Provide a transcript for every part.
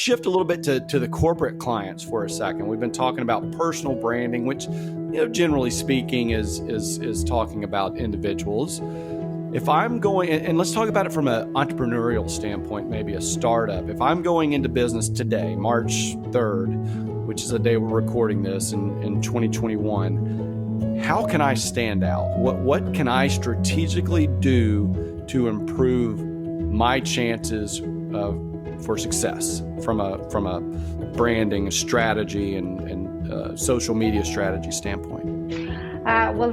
shift a little bit to the corporate clients for a second. We've been talking about personal branding, which, generally speaking, is talking about individuals. If I'm going, and let's talk about it from an entrepreneurial standpoint, maybe a startup. If I'm going into business today, March 3rd, which is the day we're recording this in 2021, how can I stand out? What can I strategically do to improve my chances for success from a branding strategy and social media strategy standpoint?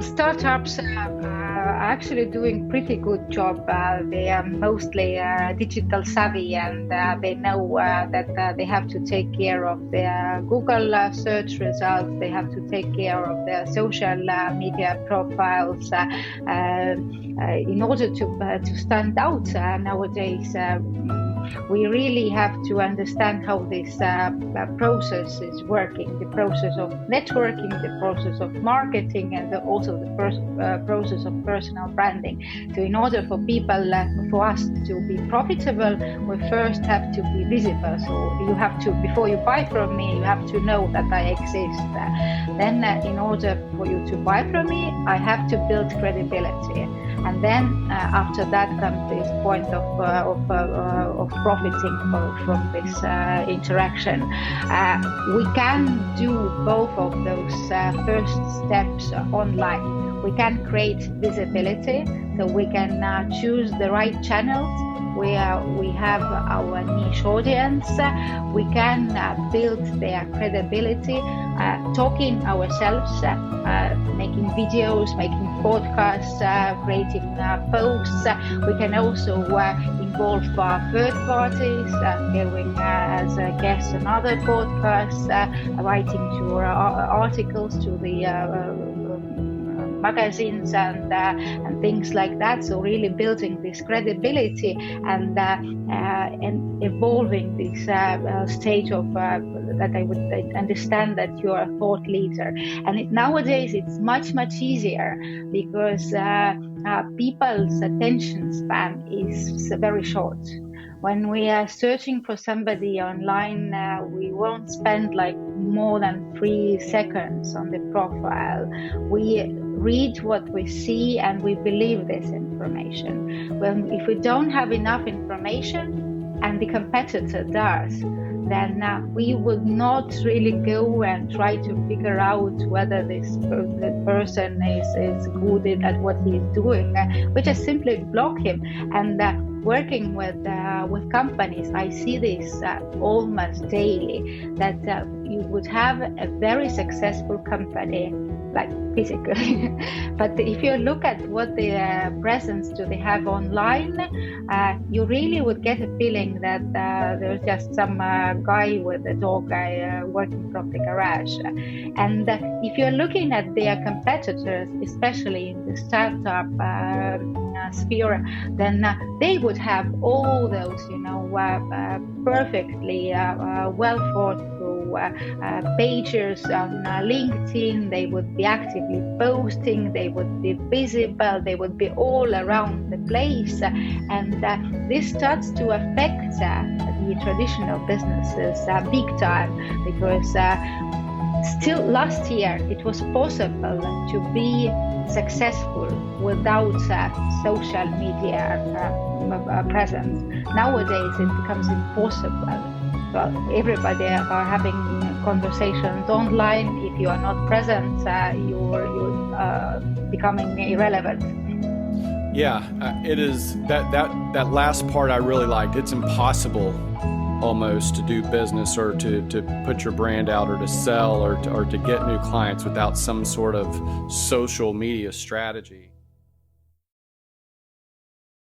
Startups are actually doing pretty good job. They are mostly digital savvy, and they know that they have to take care of their Google search results. They have to take care of their social media profiles in order to stand out nowadays. We really have to understand how this process is working, the process of networking, the process of marketing, and also the process of personal branding. So in order for people, for us to be profitable, we first have to be visible. So you have to, before you buy from me, you have to know that I exist. Then in order for you to buy from me, I have to build credibility. And then after that comes this point of profiting from this interaction. We can do both of those first steps online. We can create visibility, so we can choose the right channels where we have our niche audience. We can build their credibility, talking ourselves, making videos, making podcasts, creating posts. We can also involve third parties, going as a guest on other podcasts, writing to articles to the magazines and things like that. So really building this credibility and evolving this stage of that I would understand that you're a thought leader. And nowadays it's much easier because people's attention span is very short. When we are searching for somebody online, we won't spend like more than 3 seconds on the profile. We read what we see and we believe this information. Well, if we don't have enough information and the competitor does, then we would not really go and try to figure out whether the person is good at what he's doing. We just simply block him. And working with companies, I see this almost daily, that you would have a very successful company, like physically, but if you look at what the presence do they have online, you really would get a feeling that there's just some guy with a dog working from the garage. And if you're looking at their competitors, especially in the startup sphere, then they would have all those, perfectly well thought through pages on LinkedIn. They would be actively posting, they would be visible, they would be all around the place, and this starts to affect the traditional businesses big time, because still last year it was possible to be successful without social media presence. Nowadays it becomes impossible. Well, everybody are having conversations online. If you are not present, you're becoming irrelevant. Yeah, it is that last part I really liked. It's impossible almost to do business or to put your brand out or to sell or to get new clients without some sort of social media strategy.